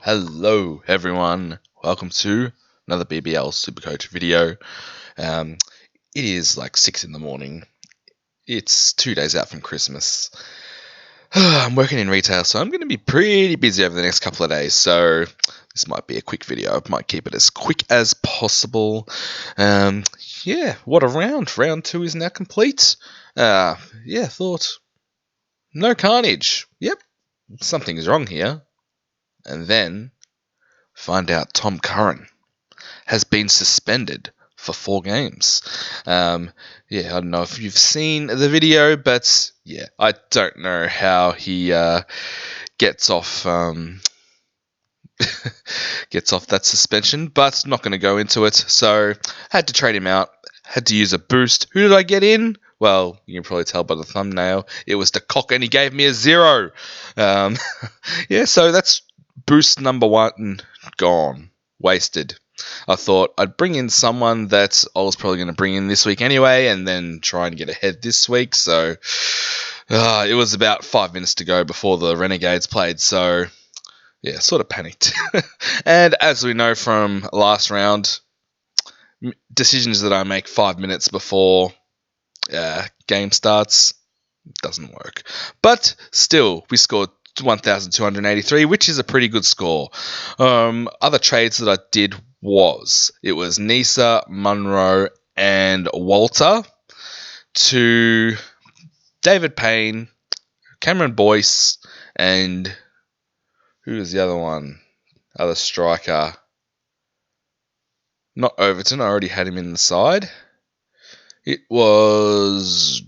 Hello everyone, welcome to another BBL Supercoach video. Um, it is like 6 in the morning. It's 2 days out from Christmas. I'm working in retail, so I'm going to be pretty busy over the next couple of days. So this might be a quick video. I might keep it as quick as possible. Um, what a round! Round 2 is now complete. Thought no carnage. Yep, something's wrong here. And then find out Tom Curran has been suspended for 4 games. I don't know if you've seen the video, but I don't know how he gets off gets off that suspension, but not going to go into it. So had to trade him out. Had to use a boost. Who did I get in? Well, you can probably tell by the thumbnail. It was the cock, and he gave me a 0. So that's boost number 1 gone, wasted. I thought I'd bring in someone that I was probably going to bring in this week anyway, and then try and get ahead this week. So it was about 5 minutes to go before the Renegades played. So sort of panicked. And as we know from last round, decisions that I make 5 minutes before game starts doesn't work. But still, we scored 1,283, which is a pretty good score. Other trades that I did it was Nisa, Munro, and Walter to David Payne, Cameron Boyce, and who was the other one? Other striker. Not Overton, I already had him in the side. It was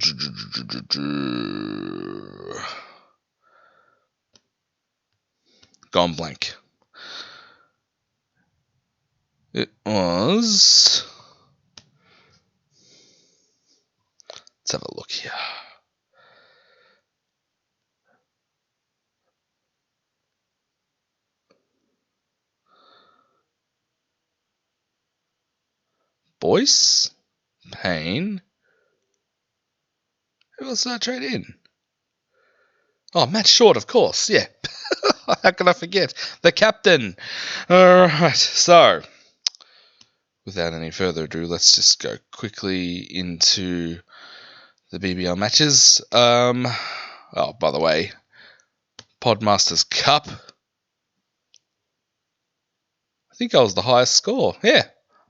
gone blank. It was... Let's have a look here. Boyce, Payne. Who else did I trade in? Oh, Matt Short, of course. Yeah. How can I forget? The captain. All right. So, without any further ado, let's just go quickly into the BBL matches. By the way, Podmasters Cup. I think I was the highest score. Yeah.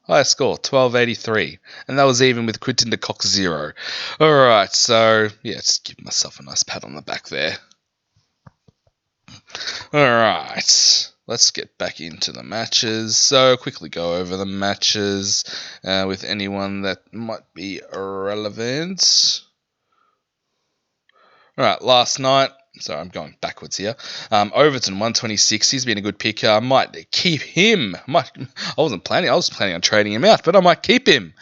Highest score, 1283. And that was even with Quinton de Kock 0. Alright, so, just give myself a nice pat on the back there. Alright, let's get back into the matches. So, quickly go over the matches with anyone that might be relevant. Alright, last night. Sorry, I'm going backwards here. Overton 126. He's been a good pick. I might keep him. I was planning on trading him out, but I might keep him,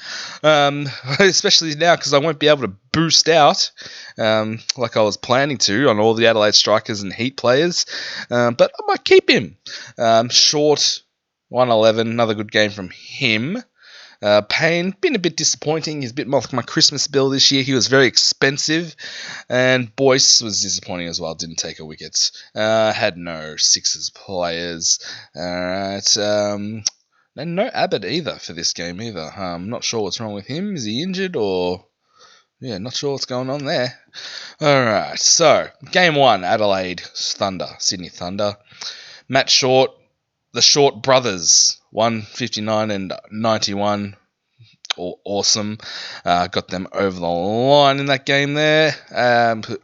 especially now because I won't be able to boost out like I was planning to on all the Adelaide strikers and Heat players. But I might keep him. Short 111. Another good game from him. Payne, been a bit disappointing. He's a bit more like my Christmas bill this year. He was very expensive. And Boyce was disappointing as well. Didn't take a wicket. Had no Sixers players. Alright. And no Abbott either for this game either. I'm not sure what's wrong with him. Is he injured or... not sure what's going on there. Alright, so game 1, Adelaide Thunder, Sydney Thunder. Matt Short, the Short brothers, 159 and 91. Awesome. Got them over the line in that game there.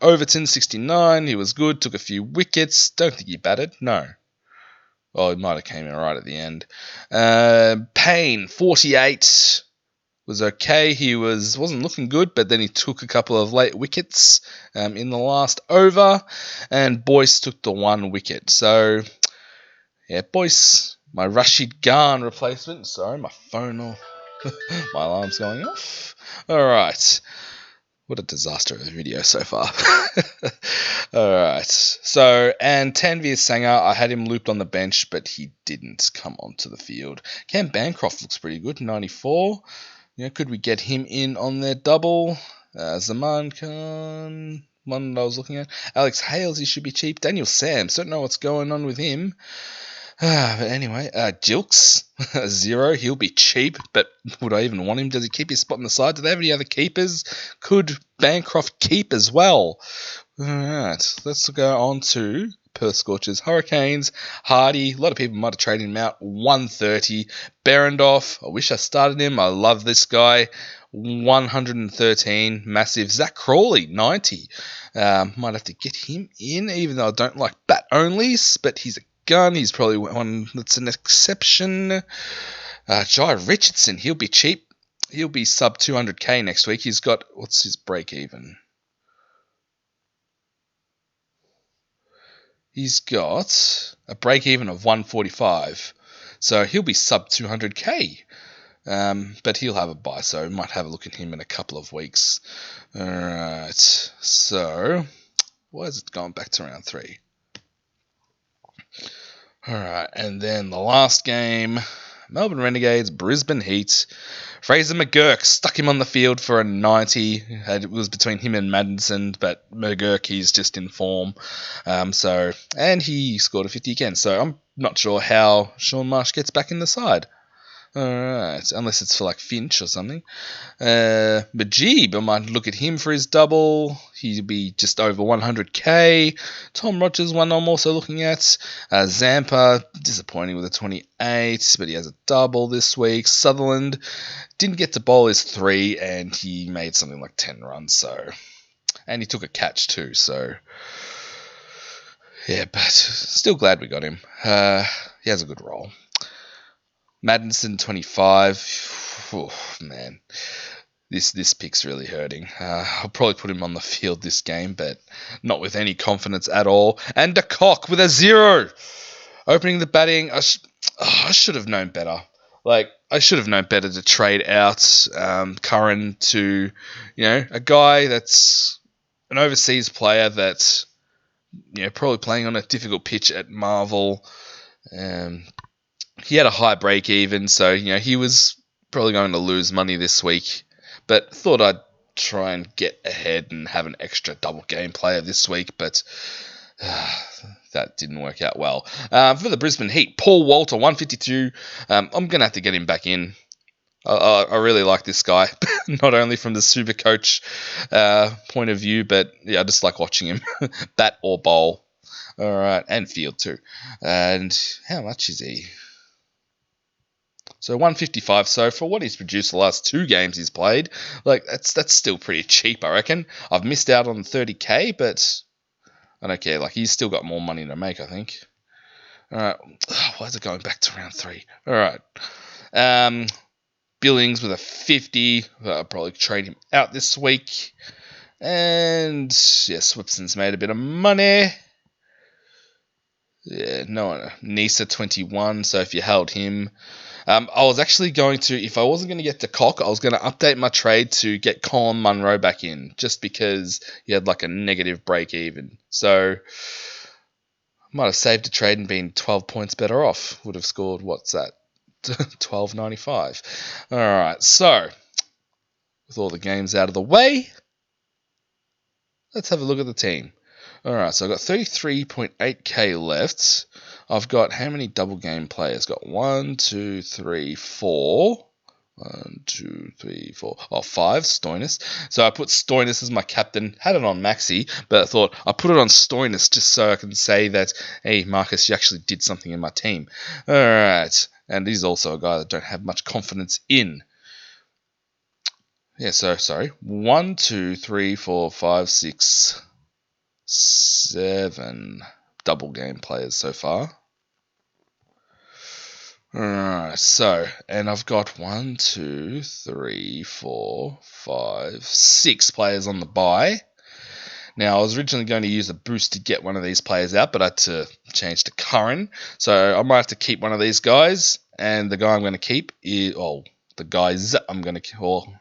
Overton, 69. He was good. Took a few wickets. Don't think he batted. No. Oh, he might have came in right at the end. Payne, 48. Was okay. He wasn't looking good, but then he took a couple of late wickets in the last over. And Boyce took the 1 wicket. So, Boyce... My Rashid Khan replacement. Sorry, my phone my alarm's going off. Alright. What a disaster of a video so far. Alright. So, and Tanveer Sangha, I had him looped on the bench, but he didn't come onto the field. Cam Bancroft looks pretty good, 94. Could we get him in on their double? Zaman Khan, one that I was looking at. Alex Hales, he should be cheap. Daniel Sams, don't know what's going on with him. But anyway, Jilks, 0. He'll be cheap, but would I even want him? Does he keep his spot on the side? Do they have any other keepers? Could Bancroft keep as well? Alright, let's go on to Perth Scorchers, Hurricanes, Hardy. A lot of people might have traded him out. 130. Berendorf, I wish I started him. I love this guy. 113. Massive. Zach Crawley, 90. Might have to get him in, even though I don't like bat onlys, but he's a gun. He's probably one that's an exception. Jai Richardson, he'll be cheap. He'll be sub 200k next week. He's got, what's his break even? He's got a break even of 145. So he'll be sub 200k. But he'll have a buy, so we might have a look at him in a couple of weeks. Alright, so why is it going back to round 3? Alright, and then the last game, Melbourne Renegades, Brisbane Heat. Fraser McGurk stuck him on the field for a 90. It was between him and Madison, but McGurk, he's just in form. And he scored a 50 again, so I'm not sure how Sean Marsh gets back in the side. Alright, unless it's for like Finch or something. Majib, I might look at him for his double. He'd be just over 100k. Tom Rogers, one I'm also looking at. Zampa, disappointing with a 28, but he has a double this week. Sutherland didn't get to bowl his 3, and he made something like 10 runs. And he took a catch too, so yeah, but still glad we got him. He has a good role. Madison 25. Oh, man, this pick's really hurting. I'll probably put him on the field this game, but not with any confidence at all. And De Kock with a 0, opening the batting. I should have known better. I should have known better to trade out Curran to, a guy that's an overseas player that's, probably playing on a difficult pitch at Marvel. He had a high break even, so he was probably going to lose money this week. But thought I'd try and get ahead and have an extra double game player this week, but that didn't work out well. For the Brisbane Heat, Paul Walter, 152. I'm going to have to get him back in. I really like this guy, not only from the Supercoach point of view, but yeah, I just like watching him bat or bowl. All right, and field too. And how much is he? So 155. So for what he's produced the last 2 games he's played, that's still pretty cheap, I reckon. I've missed out on 30k, but I don't care. He's still got more money to make, I think. All right. Why is it going back to round 3? All right. Billings with a 50. I'll probably trade him out this week. And yeah, Swipson's made a bit of money. Yeah, no, Nisa 21. So if you held him, I was actually going to, if I wasn't going to get De Kock, I was going to update my trade to get Colin Munro back in, just because he had a negative break even. So I might have saved a trade and been 12 points better off. Would have scored, what's that? 12.95. All right, so with all the games out of the way, let's have a look at the team. All right, so I've got 33.8k left. I've got how many double game players? Got 1, 2, 3, 4. 1, 2, 3, 4. Oh, 5. Stoinis. So I put Stoinis as my captain. Had it on Maxi, but I thought I'll put it on Stoinis just so I can say that, hey, Marcus, you actually did something in my team. All right. And he's also a guy that I don't have much confidence in. Yeah, so, sorry. 1, 2, 3, 4, 5, 6, 7 double game players so far. Alright, so, and I've got 1, 2, 3, 4, 5, 6 players on the bye. Now, I was originally going to use a boost to get one of these players out, but I had to change to Curran. So I might have to keep one of these guys, and the guy I'm going to keep is, the guys I'm going to call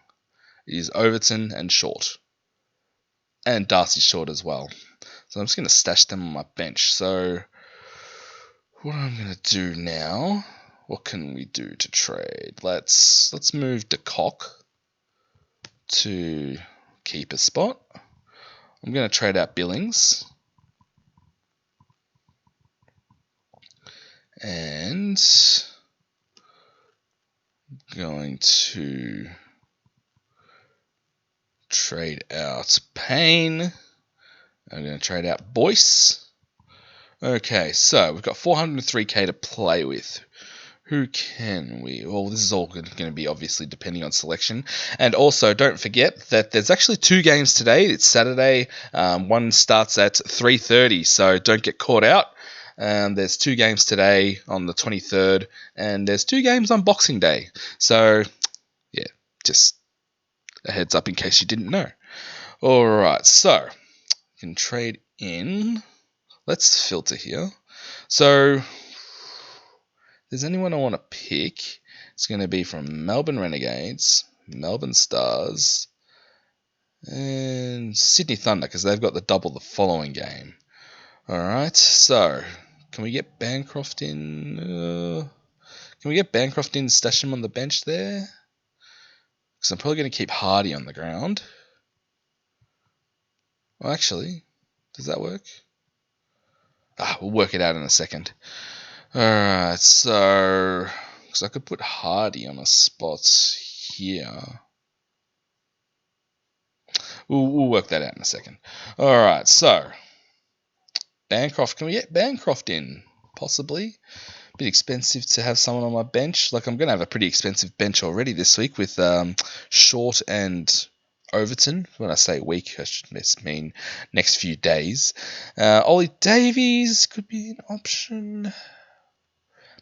is Overton and Short. And Darcy Short as well. So I'm just going to stash them on my bench. So what I'm going to do now, what can we do to trade? Let's move De Kock to keeper spot. I'm going to trade out Billings. And going to trade out Payne. I'm going to trade out Boyce. Okay, so we've got 403k to play with. Who can we? Well, this is all going to be obviously depending on selection. And also, don't forget that there's actually 2 games today. It's Saturday. One starts at 3:30, so don't get caught out. There's 2 games today on the 23rd, and there's 2 games on Boxing Day. So, yeah, just a heads up in case you didn't know. All right, so you can trade in. Let's filter here. So, if there's anyone I want to pick, it's going to be from Melbourne Renegades, Melbourne Stars, and Sydney Thunder, because they've got the double the following game. Alright, so can we get Bancroft in? Can we get Bancroft in, stash him on the bench there? Because I'm probably going to keep Hardy on the ground. Well, actually, does that work? We'll work it out in a second. Alright, so because I could put Hardy on a spot here. We'll work that out in a second. Alright, so Bancroft. Can we get Bancroft in? Possibly. A bit expensive to have someone on my bench. Like, I'm going to have a pretty expensive bench already this week with Short and Overton. When I say week, I should mean next few days. Ollie Davies could be an option.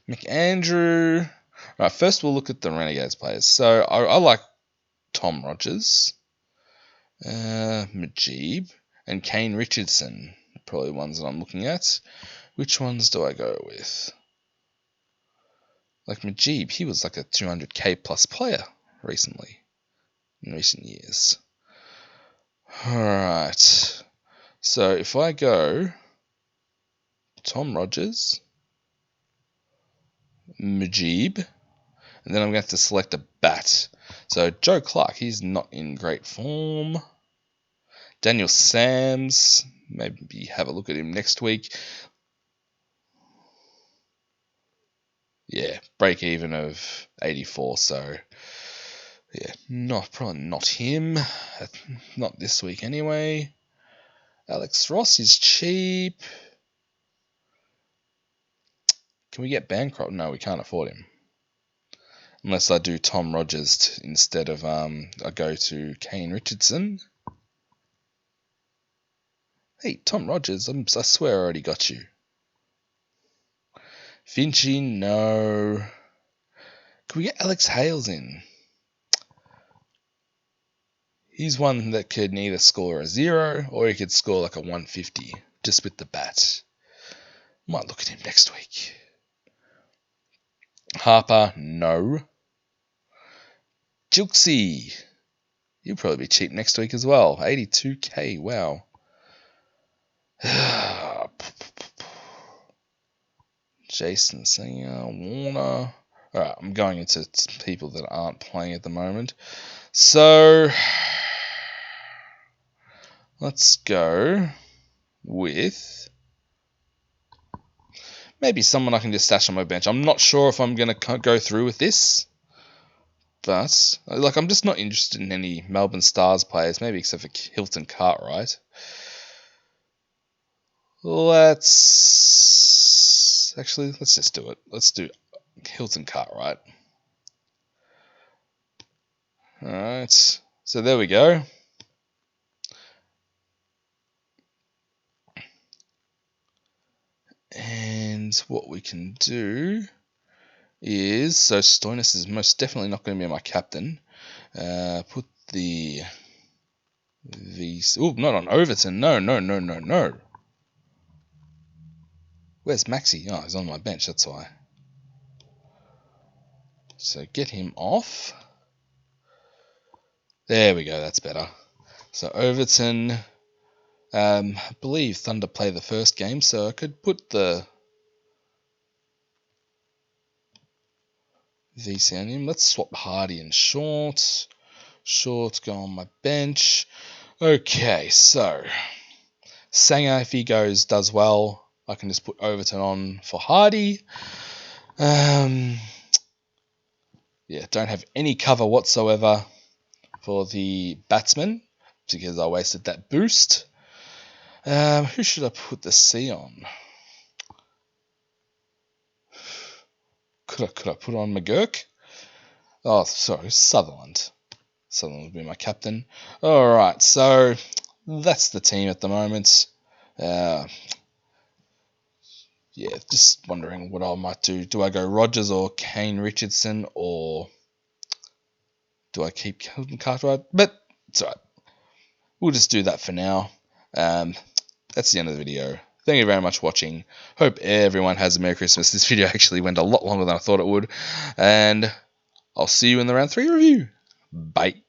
McAndrew. Right, first we'll look at the Renegades players. So I like Tom Rogers, Majib, and Kane Richardson. Probably ones that I'm looking at. Which ones do I go with? Like Majib, he was like a 200k plus player recently, in recent years. Alright, so if I go Tom Rogers, Majib, and then I'm going to have to select a bat. So Joe Clark, he's not in great form. Daniel Sams, maybe have a look at him next week. Yeah, break even of 84, so yeah, probably not him. Not this week anyway. Alex Ross is cheap. Can we get Bancroft? No, we can't afford him. Unless I do Tom Rogers instead of I go to Kane Richardson. Hey, Tom Rogers, I swear I already got you. Finchy, no. Can we get Alex Hales in? He's one that could either score a 0 or he could score like a 150 just with the bat. Might look at him next week. Harper, no. Jilksy, he'll probably be cheap next week as well. 82k, wow. Jason Singer, Warner. Alright, I'm going into people that aren't playing at the moment. So, let's go with maybe someone I can just stash on my bench. I'm not sure if I'm going to go through with this. But, like, I'm just not interested in any Melbourne Stars players, maybe except for Hilton Cartwright. Let's just do it. Let's do Hilton Cartwright. Alright, so there we go. And what we can do is, so Stoinis is most definitely not going to be my captain. Put the these. Oh, not on Overton. No. Where's Maxi? Oh, he's on my bench. That's why. So get him off. There we go. That's better. So Overton. I believe Thunder play the first game, so I could put the VC on him. Let's swap Hardy and Short. Short go on my bench. Okay, so Sanger, if he does well, I can just put Overton on for Hardy. Yeah, don't have any cover whatsoever for the batsman because I wasted that boost. Who should I put the C on? Could I put on McGurk? Oh, sorry, Sutherland. Sutherland would be my captain. All right, so that's the team at the moment. Yeah, just wondering what I might do. Do I go Rogers or Kane Richardson, or do I keep Cartwright? But it's alright. We'll just do that for now. That's the end of the video. Thank you very much for watching. Hope everyone has a Merry Christmas. This video actually went a lot longer than I thought it would. And I'll see you in the round 3 review. Bye.